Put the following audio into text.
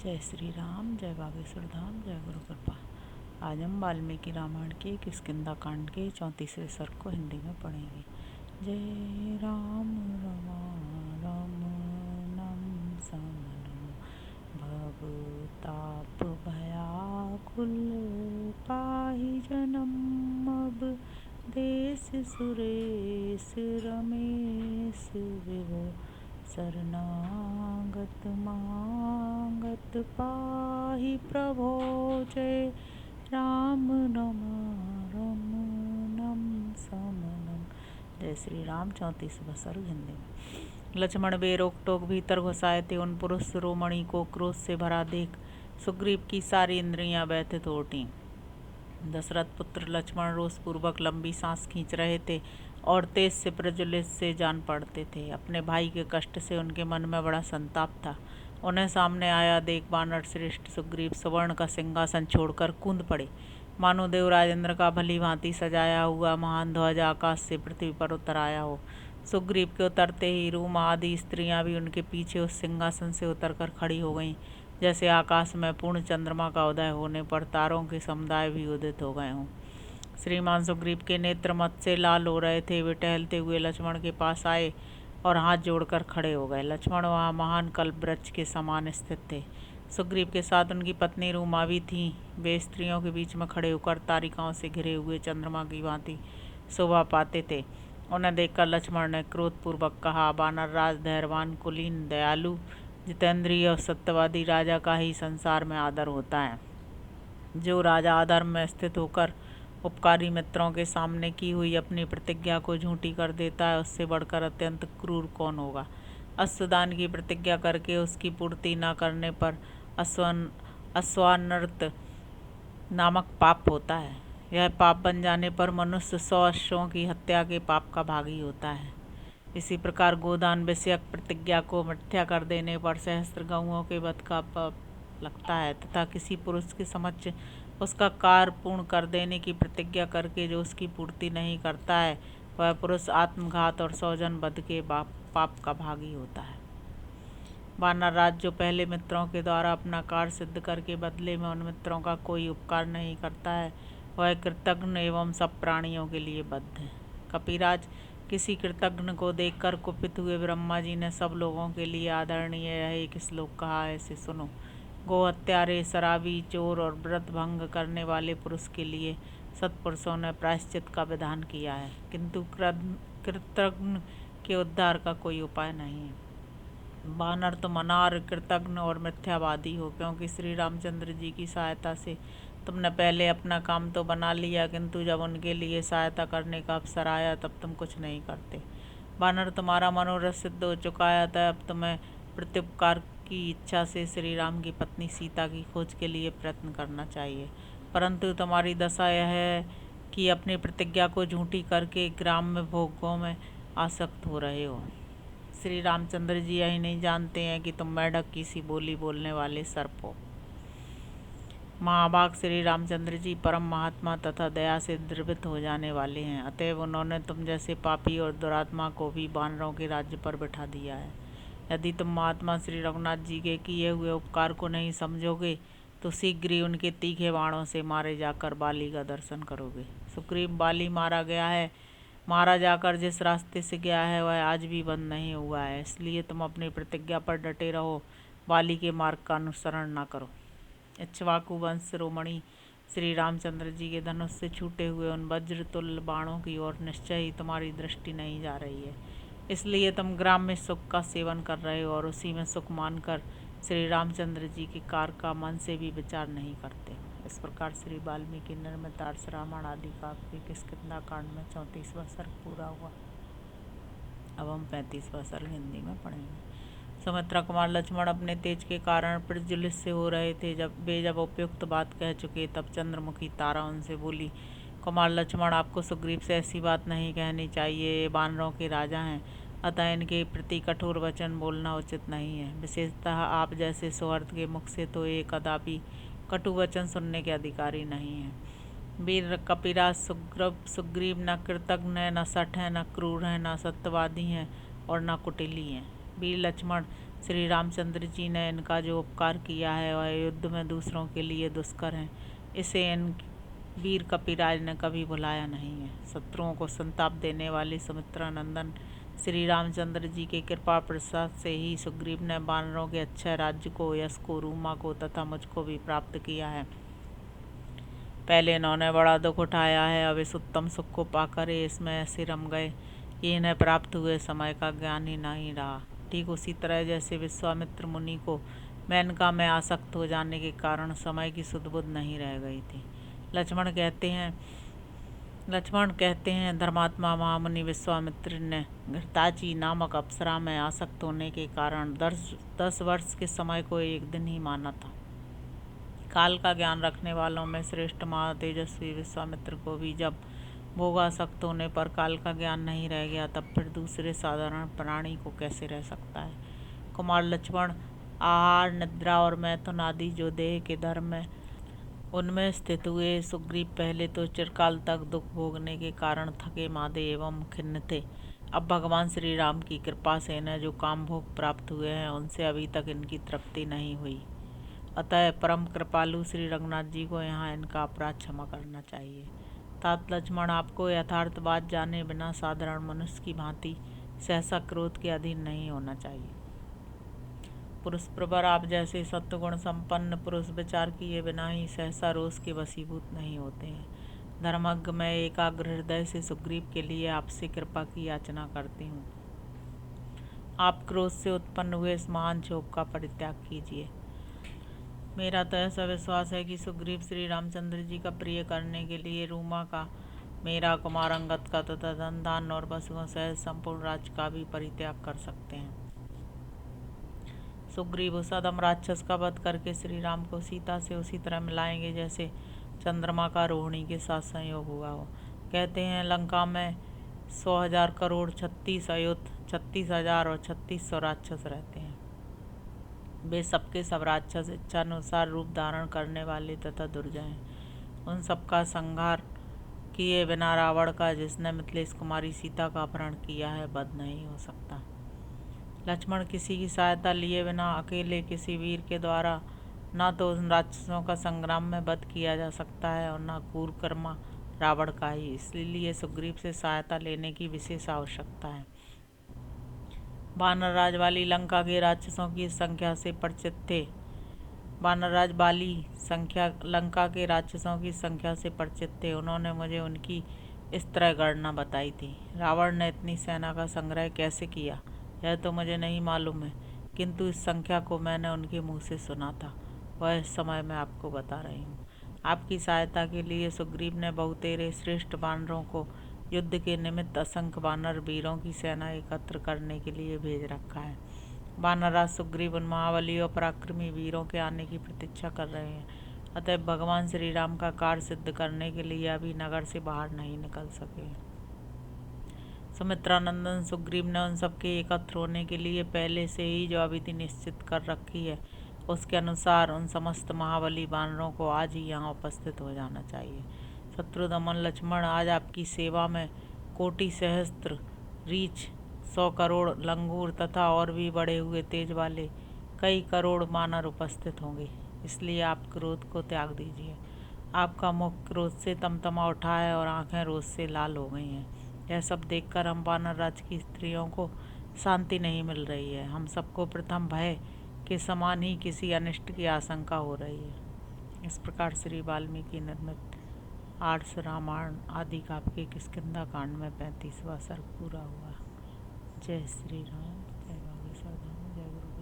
जय श्री राम, जय बागेश्वर धाम, जय गुरु कृपा। आज हम वाल्मीकि रामायण के किष्किंधा कांड के 34वें सर्ग को हिंदी में पढ़ेंगे। जय राम रमणम समनम भवताप भयाकुल पाहि जनम अब देश सुरेश रमेश विभो शरणागत मांगत पाहि प्रभो। जय राम रमणम समनम। जय श्री राम। 34वां सर्ग हिंदी में। लक्ष्मण बेरोक टोक भीतर घुसाए थे उन पुरुष शिरोमणि को क्रोध से भरा देख सुग्रीव की सारी इंद्रियां व्यथित हो उठी। दशरथ पुत्र लक्ष्मण रोष पूर्वक लंबी सांस खींच रहे थे और तेज से प्रज्वलित से जान पड़ते थे। अपने भाई के कष्ट से उनके मन में बड़ा संताप था। उन्हें सामने आया देख वानर श्रेष्ठ सुग्रीव सुवर्ण का सिंहासन छोड़कर कूद पड़े, मानो देवराज इंद्र का भली भांति सजाया हुआ महान ध्वज आकाश से पृथ्वी पर उतर आया हो। सुग्रीव के उतरते ही रूमा आदि स्त्रियां भी उनके पीछे उस सिंहासन से उतरकर खड़ी हो गईं, जैसे आकाश में पूर्ण चंद्रमा का उदय होने पर तारों के समुदाय भी उदित हो गए हों। श्रीमान सुग्रीव के नेत्र मत से लाल हो रहे थे। वे टहलते हुए लक्ष्मण के पास आए और हाथ जोड़कर खड़े हो गए। लक्ष्मण वहाँ महान कल्प वृक्ष के समान स्थित थे। सुग्रीव के साथ उनकी पत्नी रूमा भी थीं। वे स्त्रियों के बीच में खड़े होकर तारिकाओं से घिरे हुए चंद्रमा की भांति शोभा पाते थे। उन्हें देखकर लक्ष्मण ने क्रोधपूर्वक कहा, वानर राज धैर्यवान कुलीन दयालु जितेंद्रिय और सत्यवादी राजा का ही संसार में आदर होता है। जो राजा अधर्म में स्थित होकर उपकारी मित्रों के सामने की हुई अपनी प्रतिज्ञा को झूठी कर देता है, उससे बढ़कर अत्यंत क्रूर कौन होगा। अश्वदान की प्रतिज्ञा करके उसकी पूर्ति न करने पर अश्वानर्त नामक पाप होता है। यह पाप बन जाने पर मनुष्य 100 अश्वों की हत्या के पाप का भागी होता है। इसी प्रकार गोदान विषयक प्रतिज्ञा को मिथ्या कर देने पर सहस्त्र गौओं के वध का पाप लगता है, तथा किसी पुरुष के समक्ष उसका कार्य पूर्ण कर देने की प्रतिज्ञा करके जो उसकी पूर्ति नहीं करता है, वह पुरुष आत्मघात और 100 जन वध के पाप का भागी होता है। वानर राज जो पहले मित्रों के द्वारा अपना कार्य सिद्ध करके बदले में उन मित्रों का कोई उपकार नहीं करता है, वह कृतघ्न एवं सब प्राणियों के लिए बद्ध है। कपिराज, किसी कृतघ्न को देखकर कुपित हुए ब्रह्मा जी ने सब लोगों के लिए आदरणीय यह एक श्लोक कहा है, इसे सुनो। गो हत्यारे, शराबी, चोर और व्रत भंग करने वाले पुरुष के लिए सत्पुरुषों ने प्रायश्चित का विधान किया है, किंतु कृतघ्न के उद्धार का कोई उपाय नहीं है। वानर तुम अनार, कृतघ्न और मिथ्यावादी हो, क्योंकि श्री रामचंद्र जी की सहायता से तुमने पहले अपना काम तो बना लिया, किंतु जब उनके लिए सहायता करने का अवसर आया तब तुम कुछ नहीं करते। वानर, तुम्हारा मनोरथ सिद्ध हो चुका है, अतः अब तुम्हें प्रत्युपकार की इच्छा से श्री राम की पत्नी सीता की खोज के लिए प्रयत्न करना चाहिए, परंतु तुम्हारी दशा यह है कि अपनी प्रतिज्ञा को झूठी करके ग्राम्य भोगों में आसक्त हो रहे हो। श्री रामचंद्र जी यही नहीं जानते हैं कि तुम मेढक की सी बोली बोलने वाले सर्प हो। महाभाग श्री रामचंद्र जी परम महात्मा तथा दया से द्रवित हो जाने वाले हैं, अतएव उन्होंने तुम जैसे पापी और दुरात्मा को भी वानरों के राज्य पर बिठा दिया है। यदि तुम महात्मा श्री रघुनाथ जी के किए हुए उपकार को नहीं समझोगे तो शीघ्र ही उनके तीखे बाणों से मारे जाकर बाली का दर्शन करोगे। सुग्रीव, बाली मारा गया है, मारा जाकर जिस रास्ते से गया है वह आज भी बंद नहीं हुआ है, इसलिए तुम अपनी प्रतिज्ञा पर डटे रहो, बाली के मार्ग का अनुसरण न करो। इक्ष्वाकु वंश शिरोमणि श्री रामचंद्र जी के धनुष से छूटे हुए उन वज्रतुल्य बाणों की ओर निश्चय ही तुम्हारी दृष्टि नहीं जा रही है, इसलिए तुम ग्राम में सुख का सेवन कर रहे हो और उसी में सुख मानकर श्री रामचंद्र जी के कार्य का मन से भी विचार नहीं करते। इस प्रकार श्री वाल्मीकि निर्मित आर्ष रामायण आदि काव्य के किष्किंधा कांड में 34वां सर्ग पूरा हुआ। अब हम 35वां सर्ग हिंदी में पढ़ेंगे। सुमित्रा कुमार लक्ष्मण अपने तेज के कारण प्रज्वलित से हो रहे थे। जब उपयुक्त बात कह चुके तब चंद्रमुखी तारा उनसे बोली, कुमार लक्ष्मण, आपको सुग्रीव से ऐसी बात नहीं कहनी चाहिए। ये वानरों के राजा हैं, अतः इनके प्रति कठोर वचन बोलना उचित नहीं है। विशेषतः आप जैसे सुहृद के मुख से तो ये कदापि कटु वचन सुनने के अधिकारी नहीं हैं। वीर कपिराज सुग्रीव न कृतघ्न है, न सठ है, न क्रूर है, न सत्यवादी हैं और न कुटिली हैं। वीर लक्ष्मण, श्री रामचंद्र जी ने इनका जो उपकार किया है वह युद्ध में दूसरों के लिए दुष्कर है, इसे इन वीर कपिराज ने कभी भुलाया नहीं है। शत्रुओं को संताप देने वाले सुमित्रा नंदन श्री रामचंद्र जी के कृपा प्रसाद से ही सुग्रीव ने वानरों के अच्छे राज्य को, यश को, रूमा को तथा मुझको भी प्राप्त किया है। पहले इन्होंने बड़ा दुख उठाया है, अब इस उत्तम सुख को पाकर इसमें ऐसे रम गए कि इन्हें प्राप्त हुए समय का ज्ञान ही नहीं रहा। ठीक उसी तरह जैसे विश्वामित्र मुनि को मेनका में आसक्त हो जाने के कारण समय की सुध बुध नहीं रह गई थी। लक्ष्मण कहते हैं धर्मात्मा महामुनि विश्वामित्र ने घृताची नामक अप्सरा में आसक्त होने के कारण 10 वर्ष के समय को एक दिन ही माना था। काल का ज्ञान रखने वालों में श्रेष्ठ महातेजस्वी विश्वामित्र को भी जब भोगासक्त होने पर काल का ज्ञान नहीं रह गया, तब फिर दूसरे साधारण प्राणी को कैसे रह सकता है। कुमार लक्ष्मण आहार, निद्रा और मैथुन आदि जो देह के धर्म है उनमें स्थित हुए सुग्रीव पहले तो चिरकाल तक दुख भोगने के कारण थके मादे एवं खिन्न थे। अब भगवान श्री राम की कृपा से इन्हें जो काम भोग प्राप्त हुए हैं उनसे अभी तक इनकी तृप्ति नहीं हुई। अतः परम कृपालु श्री रघुनाथ जी को यहाँ इनका अपराध क्षमा करना चाहिए। तात लक्ष्मण, आपको यथार्थ बात जाने बिना साधारण मनुष्य की भांति सहसा क्रोध के अधीन नहीं होना चाहिए। पुरुष प्रवर आप जैसे सत्वगुण संपन्न पुरुष विचार किए बिना ही सहसा रोष के वशीभूत नहीं होते हैं। धर्मज्ञ, मैं एकाग्र हृदय से सुग्रीव के लिए आपसे कृपा की याचना करती हूँ। आप क्रोध से उत्पन्न हुए इस महान क्षोभ का परित्याग कीजिए। मेरा तो ऐसा विश्वास है कि सुग्रीव श्री रामचंद्र जी का प्रिय करने के लिए रूमा का, मेरा, कुमार अंगद का तथा धन धान और पशुओं सहित संपूर्ण राज्य का भी परित्याग कर सकते हैं। सुग्रीव उस अधम राक्षस का वध करके श्री राम को सीता से उसी तरह मिलाएंगे जैसे चंद्रमा का रोहिणी के साथ संयोग हुआ हो। कहते हैं लंका में 100,000 करोड़ 36 अयुत 36,000 और 3600 राक्षस रहते हैं। वे सबके सब राक्षस इच्छानुसार रूप धारण करने वाले तथा दुर्जय हैं। उन सबका संहार किए बिना रावण का, जिसने मिथिलेश कुमारी सीता का अपहरण किया है, वध नहीं हो सकता। लक्ष्मण, किसी की सहायता लिए बिना अकेले किसी वीर के द्वारा न तो उन राक्षसों का संग्राम में वध किया जा सकता है और न क्रूरकर्मा रावण का ही, इसलिए सुग्रीव से सहायता लेने की विशेष आवश्यकता है। वानरराज वाली लंका के राक्षसों की संख्या से परिचित थे। वानरराज वाली लंका के राक्षसों की संख्या से परिचित थे। उन्होंने मुझे उनकी इस तरह गणना बताई थी। रावण ने इतनी सेना का संग्रह कैसे किया यह तो मुझे नहीं मालूम है, किंतु इस संख्या को मैंने उनके मुंह से सुना था, वह इस समय मैं आपको बता रही हूँ। आपकी सहायता के लिए सुग्रीव ने बहुतेरे श्रेष्ठ वानरों को युद्ध के निमित्त असंख्य वानर वीरों की सेना एकत्र करने के लिए भेज रखा है। वानरराज सुग्रीव उन महाबली और पराक्रमी वीरों के आने की प्रतीक्षा कर रहे हैं। अतः भगवान श्री राम का कार्य सिद्ध करने के लिए अभी नगर से बाहर नहीं निकल सके। सुमित्रानंदन सुग्रीव ने उन सबके एकत्र होने के लिए पहले से ही जो अविधि निश्चित कर रखी है, उसके अनुसार उन समस्त महाबली वानरों को आज ही यहाँ उपस्थित हो जाना चाहिए। शत्रुदमन लक्ष्मण, आज आपकी सेवा में कोटि सहस्त्र रीछ, 100 करोड़ लंगूर तथा और भी बढ़े हुए तेज वाले कई करोड़ वानर उपस्थित होंगे, इसलिए आप क्रोध को त्याग दीजिए। आपका मुख क्रोध से तमतमा उठा है और आंखें रोष से लाल हो गई हैं। यह सब देखकर हम वानर राज की स्त्रियों को शांति नहीं मिल रही है। हम सबको प्रथम भय के समान ही किसी अनिष्ट की आशंका हो रही है। इस प्रकार श्री वाल्मीकि निर्मित आर्ष रामायण आदि काव्य के किष्किंधा कांड में 35वां सर्ग पूरा हुआ। जय श्री राम, जय बागेश्वर धाम, जय गुरु।